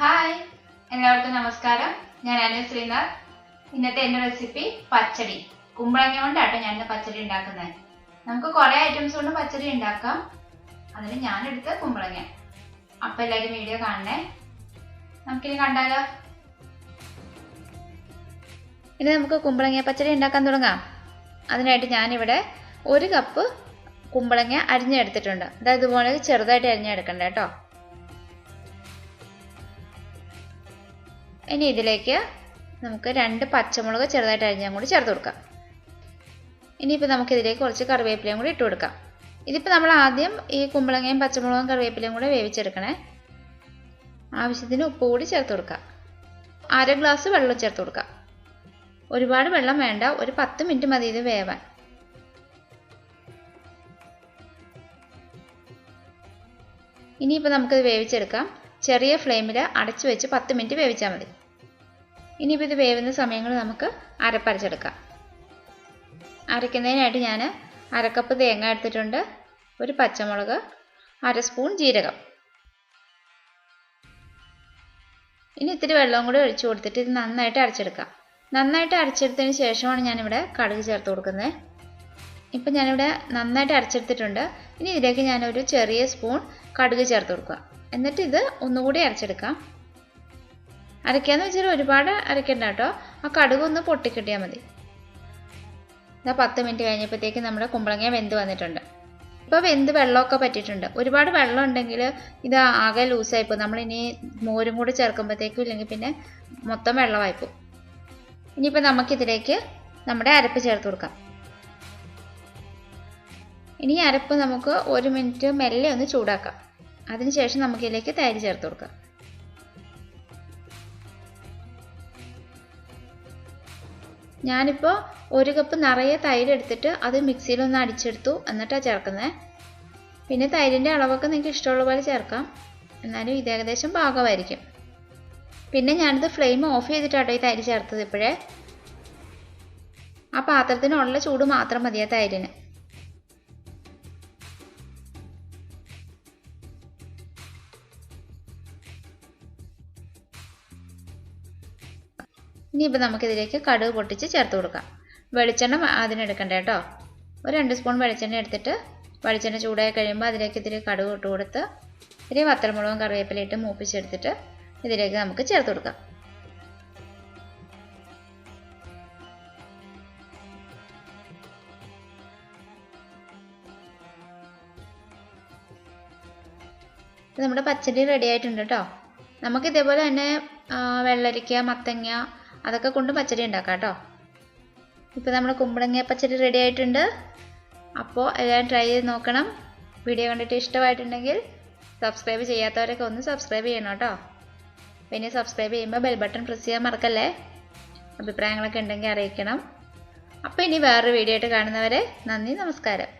Hi, എല്ലാവർക്കും നമസ്കാരം. ഞാൻ AnuSreenath. ഇന്നത്തെ എൻ്റെ റെസിപ്പി പച്ചടി. കുമ്പളങ്ങ കൊണ്ടാട്ടോ ഞാൻ പച്ചടി ഉണ്ടാക്കുന്നത്. നമുക്ക് കുറേ ഐറ്റംസ് കൊണ്ട് പച്ചടി ഉണ്ടാക്കാം. അതിന് ഞാനെടുത്ത് കുമ്പളങ്ങ. അപ്പം എല്ലാവരും വീഡിയോ കാണണേ. നമുക്കിനി കണ്ടാലോ? ഇനി നമുക്ക് കുമ്പളങ്ങ പച്ചടി ഉണ്ടാക്കാൻ തുടങ്ങാം. അതിനായിട്ട് ഞാനിവിടെ 1 കപ്പ് കുമ്പളങ്ങ അരിഞ്ഞെടുത്തിട്ടുണ്ട്. അതായത് ഇതുപോലെ ചെറുതായിട്ട് അരിഞ്ഞെടുക്കണ്ട കേട്ടോ. ഇനി ഇതിലേക്ക് നമുക്ക് 2 പച്ചമുളക് ചെറുതായിട്ട് അരിഞ്ഞാൽ കൂടി ചേർത്ത് കൊടുക്കാം. ഇനിയിപ്പോൾ നമുക്കിതിലേക്ക് കുറച്ച് കറിവേപ്പിലയും കൂടി ഇട്ട് കൊടുക്കാം. ഇതിപ്പോൾ നമ്മൾ ആദ്യം ഈ കുമ്പളങ്ങയും പച്ചമുളകും കറിവേപ്പിലയും കൂടെ വേവിച്ചെടുക്കണേ. ആവശ്യത്തിന് ഉപ്പ് കൂടി ചേർത്ത് കൊടുക്കാം. 1/2 ഗ്ലാസ് വെള്ളം ചേർത്ത് കൊടുക്കാം. ഒരുപാട് വെള്ളം വേണ്ട, ഒരു 10 മിനിറ്റ് മതി ഇത് വേവാൻ. ഇനിയിപ്പോൾ നമുക്കിത് വേവിച്ചെടുക്കാം. ചെറിയ ഫ്ലെയിമിൽ അടച്ചു വെച്ച് 10 മിനിറ്റ് വേവിച്ചാൽ മതി. ഇനിയിപ്പോൾ ഇത് വേവുന്ന സമയങ്ങൾ നമുക്ക് അരപ്പരച്ചെടുക്കാം. അരയ്ക്കുന്നതിനായിട്ട് ഞാൻ 1/2 കപ്പ് തേങ്ങ എടുത്തിട്ടുണ്ട്, 1 പച്ചമുളക്, 1/2 സ്പൂൺ ജീരകം. ഇനി ഇത്തിരി വെള്ളവും കൂടി ഒഴിച്ചു കൊടുത്തിട്ട് ഇത് നന്നായിട്ട് അരച്ചെടുക്കാം. നന്നായിട്ട് അരച്ചെടുത്തതിന് ശേഷമാണ് ഞാനിവിടെ കടുക് ചേർത്ത് കൊടുക്കുന്നത്. ഇപ്പം ഞാനിവിടെ നന്നായിട്ട് അരച്ചെടുത്തിട്ടുണ്ട്. ഇനി ഇതിലേക്ക് ഞാനൊരു ചെറിയ സ്പൂൺ കടുക് ചേർത്ത് കൊടുക്കുക. എന്നിട്ട് ഇത് ഒന്നുകൂടി അരച്ചെടുക്കാം. അരയ്ക്കാന്ന് വെച്ചാൽ ഒരുപാട് അരയ്ക്കണ്ട കേട്ടോ. ആ കടുക് ഒന്ന് പൊട്ടിക്കിട്ടിയാൽ മതി. ഇതാ 10 മിനിറ്റ് കഴിഞ്ഞപ്പോഴത്തേക്ക് നമ്മുടെ കുമ്പളങ്ങ വെന്ത് വന്നിട്ടുണ്ട്. ഇപ്പോൾ വെന്ത് വെള്ളമൊക്കെ പറ്റിയിട്ടുണ്ട്. ഒരുപാട് വെള്ളം ഉണ്ടെങ്കിൽ ഇത് ആകെ ലൂസായിപ്പോൾ നമ്മളിനി മോരും കൂടി ചേർക്കുമ്പോഴത്തേക്കും ഇല്ലെങ്കിൽ പിന്നെ മൊത്തം വെള്ളമായിപ്പോൾ. ഇനിയിപ്പോൾ നമുക്കിതിലേക്ക് നമ്മുടെ അരപ്പ് ചേർത്ത് കൊടുക്കാം. ഇനി അരപ്പ് നമുക്ക് 1 മിനിറ്റ് മെല്ലെ ഒന്ന് ചൂടാക്കാം. അതിനുശേഷം നമുക്കിതിലേക്ക് തൈര് ചേർത്ത് കൊടുക്കാം. ഞാനിപ്പോൾ 1 കപ്പ് നിറയെ തൈര് എടുത്തിട്ട് അത് മിക്സിയിലൊന്ന് അടിച്ചെടുത്തു, എന്നിട്ടാണ് ചേർക്കുന്നത്. പിന്നെ തൈരിൻ്റെ അളവൊക്കെ നിങ്ങൾക്ക് ഇഷ്ടമുള്ള പോലെ ചേർക്കാം, എന്നാലും ഇത് ഏകദേശം പാകമായിരിക്കും. പിന്നെ ഞാനിത് ഫ്ലെയിം ഓഫ് ചെയ്തിട്ടാട്ടോ ഈ തൈര് ചേർത്തത്. ഇപ്പോഴേ ആ പാത്രത്തിനുള്ള ചൂട് മാത്രം മതിയാ തൈരിന്. ഇനിയിപ്പോൾ നമുക്കിതിലേക്ക് കടുക് പൊട്ടിച്ച് ചേർത്ത് കൊടുക്കാം. വെളിച്ചെണ്ണ അതിനെടുക്കണ്ട കേട്ടോ. ഒരു 2 സ്പൂൺ വെളിച്ചെണ്ണ എടുത്തിട്ട് വെളിച്ചെണ്ണ ചൂടായി കഴിയുമ്പോൾ അതിലേക്ക് ഇതിൽ കടുക് ഇട്ട് കൊടുത്ത് ഇത്തിരി വത്തൽമുളകും കറിവേപ്പിലയിട്ട് മൂപ്പിച്ചെടുത്തിട്ട് ഇതിലേക്ക് നമുക്ക് ചേർത്ത് കൊടുക്കാം. നമ്മുടെ പച്ചടി റെഡി ആയിട്ടുണ്ട് കേട്ടോ. നമുക്ക് ഇതേപോലെ തന്നെ വെള്ളരിക്ക, മത്തങ്ങ അതൊക്കെ കൊണ്ട് പച്ചടി ഉണ്ടാക്കാം കേട്ടോ. ഇപ്പോൾ നമ്മുടെ കുമ്പളങ്ങ പച്ചടി റെഡി ആയിട്ടുണ്ട്. അപ്പോൾ എല്ലാവരും ട്രൈ ചെയ്ത് നോക്കണം. വീഡിയോ കണ്ടിട്ട് ഇഷ്ടമായിട്ടുണ്ടെങ്കിൽ സബ്സ്ക്രൈബ് ചെയ്യാത്തവരൊക്കെ ഒന്ന് സബ്സ്ക്രൈബ് ചെയ്യണം കേട്ടോ. പിന്നെ സബ്സ്ക്രൈബ് ചെയ്യുമ്പോൾ ബെൽ ബട്ടൺ പ്രസ് ചെയ്യാൻ മറക്കല്ലേ. അഭിപ്രായങ്ങളൊക്കെ ഉണ്ടെങ്കിൽ അറിയിക്കണം. അപ്പോൾ ഇനി വേറൊരു വീഡിയോ ആയിട്ട് കാണുന്നവരെ നന്ദി, നമസ്കാരം.